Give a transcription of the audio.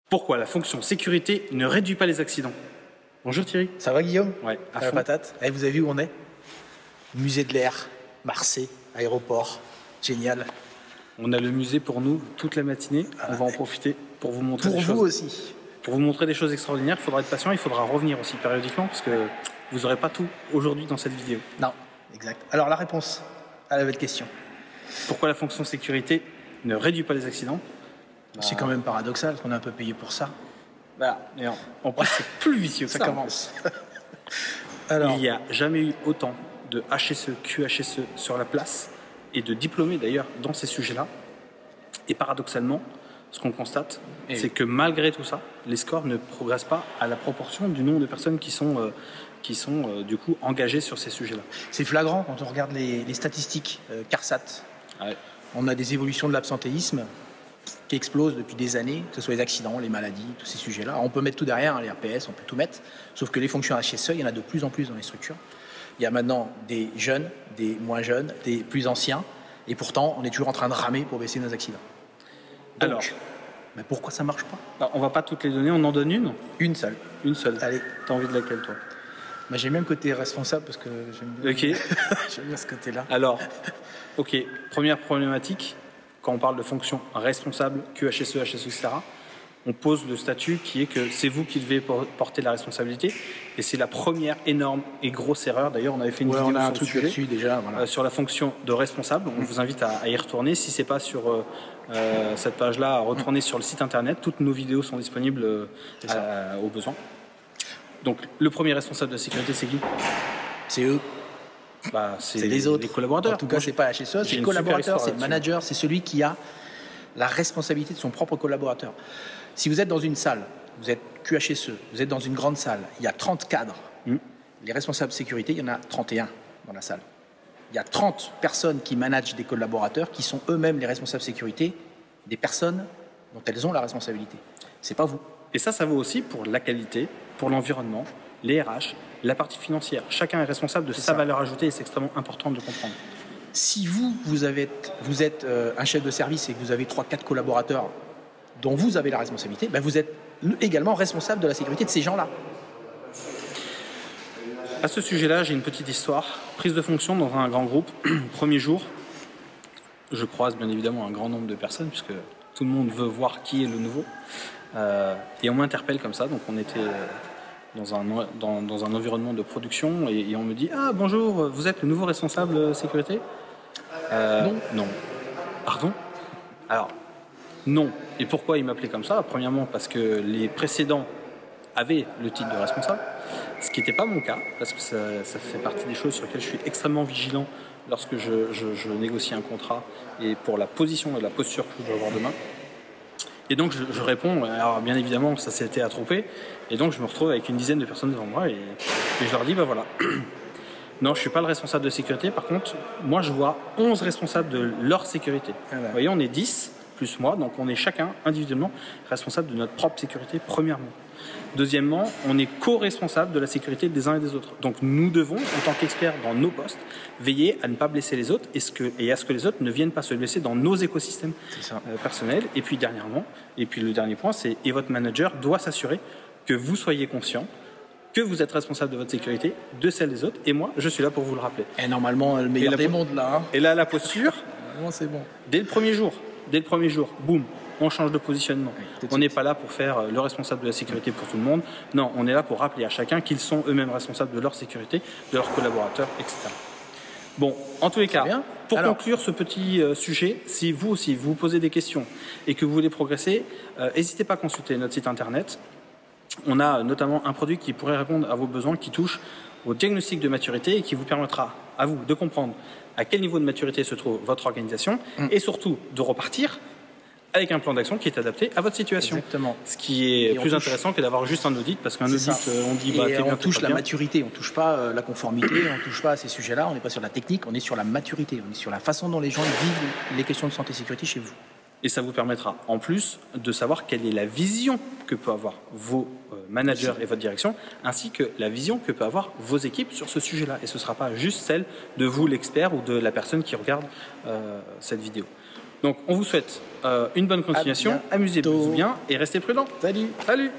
Pourquoi la fonction sécurité ne réduit pas les accidents? Bonjour Thierry. Ça va Guillaume? Ouais, à la fond. patate. Eh, vous avez vu où on est? Musée de l'air, Marseille, aéroport, génial. On a le musée pour nous toute la matinée. On va en profiter pour vous montrer Pour des vous choses. aussi. Pour vous montrer des choses extraordinaires, il faudra être patient, il faudra revenir aussi périodiquement parce que vous n'aurez pas tout aujourd'hui dans cette vidéo. Non, exact. Alors la réponse à votre question. Pourquoi la fonction sécurité ne réduit pas les accidents? C'est quand même paradoxal qu'on est un peu payé pour ça. Voilà. Et en plus, c'est plus vicieux que Ça ça. commence. Alors, Il n'y a jamais eu autant de HSE, QHSE sur la place et de diplômés d'ailleurs dans ces sujets-là. Et paradoxalement, ce qu'on constate, c'est que malgré tout ça, les scores ne progressent pas à la proportion du nombre de personnes qui sont du coup engagées sur ces sujets-là. c'est flagrant quand on regarde les statistiques CARSAT. Ouais. On a des évolutions de l'absentéisme qui explosent depuis des années, que ce soit les accidents, les maladies, tous ces sujets-là. On peut mettre tout derrière, hein, les RPS, on peut tout mettre, sauf que les fonctions HSE, il y en a de plus en plus dans les structures. Il y a maintenant des jeunes, des moins jeunes, des plus anciens, et pourtant, on est toujours en train de ramer pour baisser nos accidents. Donc, Alors, mais pourquoi ça marche pas? on va pas toutes les donner, on en donne une. Une seule. Une seule. Allez. T'as envie de laquelle, toi? Bah, j'aime bien le côté responsable parce que j'aime bien, Ok. j'aime bien ce côté-là. Alors, ok, première problématique, quand on parle de fonction responsable, QHSE, HSE, etc., on pose le statut qui est que c'est vous qui devez porter la responsabilité. Et c'est la première énorme et grosse erreur. D'ailleurs, on avait fait une vidéo On a un sur truc le sujet, là-dessus déjà. Voilà. sur la fonction de responsable. On vous invite à y retourner. Si ce n'est pas sur cette page-là, à retourner sur le site internet. Toutes nos vidéos sont disponibles au besoin. Donc, le premier responsable de la sécurité, c'est qui? C'est eux. C'est les autres. Les collaborateurs. En tout cas, c'est pas HSE, c'est j'ai le une collaborateur, super c'est le histoire manager, c'est celui qui a la responsabilité de son propre collaborateur. Si vous êtes dans une salle, vous êtes QHSE, vous êtes dans une grande salle, il y a 30 cadres. Les responsables sécurité, il y en a 31 dans la salle. Il y a 30 personnes qui managent des collaborateurs qui sont eux-mêmes les responsables sécurité des personnes dont elles ont la responsabilité. C'est pas vous. Et ça vaut aussi pour la qualité, pour l'environnement, les RH, la partie financière. Chacun est responsable de sa valeur ajoutée et c'est extrêmement important de le comprendre. Si vous êtes un chef de service et que vous avez 3-4 collaborateurs dont vous avez la responsabilité, ben vous êtes également responsable de la sécurité de ces gens-là. À ce sujet-là, j'ai une petite histoire. Prise de fonction dans un grand groupe. Premier jour, je croise bien évidemment un grand nombre de personnes puisque tout le monde veut voir qui est le nouveau. Et on m'interpelle comme ça. Donc on était dans un environnement de production et on me dit « Ah bonjour, vous êtes le nouveau responsable sécurité ?» Non. Pardon? Alors, non. Et pourquoi il m'appelait comme ça? Premièrement, parce que les précédents avaient le titre de responsable, ce qui n'était pas mon cas, parce que ça fait partie des choses sur lesquelles je suis extrêmement vigilant lorsque je négocie un contrat et pour la position et la posture que je dois avoir demain. Et donc je réponds, alors bien évidemment ça s'était attroupé, et donc je me retrouve avec une dizaine de personnes devant moi et je leur dis, bah voilà, non je suis pas le responsable de sécurité, par contre moi je vois 11 responsables de leur sécurité. Vous voyez, on est 10 plus moi, donc on est chacun individuellement responsable de notre propre sécurité premièrement. Deuxièmement, on est co-responsable de la sécurité des uns et des autres. Donc nous devons, en tant qu'experts dans nos postes, veiller à ne pas blesser les autres et à ce que les autres ne viennent pas se blesser dans nos écosystèmes personnels. Et puis dernièrement, le dernier point, c'est et votre manager doit s'assurer que vous soyez conscient que vous êtes responsable de votre sécurité, de celle des autres, et moi, je suis là pour vous le rappeler. Et normalement, le meilleur des mondes là. Hein. Et là, la posture, c'est bon. Dès le premier jour, boum, on change de positionnement. Oui, on n'est pas là pour faire le responsable de la sécurité pour tout le monde. Non, on est là pour rappeler à chacun qu'ils sont eux-mêmes responsables de leur sécurité, de leurs collaborateurs, etc. Bon, en tous les cas, pour conclure ce petit sujet, si vous aussi vous posez des questions et que vous voulez progresser, n'hésitez pas à consulter notre site internet. On a notamment un produit qui pourrait répondre à vos besoins, qui touche au diagnostic de maturité et qui vous permettra à vous de comprendre à quel niveau de maturité se trouve votre organisation et surtout de repartir avec un plan d'action qui est adapté à votre situation. Exactement. Ce qui est plus intéressant que d'avoir juste un audit, parce qu'un audit, on dit bah, et on touche la maturité, on ne touche pas la conformité, on ne touche pas à ces sujets-là, on n'est pas sur la technique, on est sur la maturité, on est sur la façon dont les gens vivent les questions de santé et sécurité chez vous. Et ça vous permettra en plus de savoir quelle est la vision que peuvent avoir vos managers et votre direction, ainsi que la vision que peuvent avoir vos équipes sur ce sujet-là. Et ce ne sera pas juste celle de vous, l'expert, ou de la personne qui regarde cette vidéo. Donc on vous souhaite une bonne continuation, amusez-vous bien et restez prudents. Salut. Salut.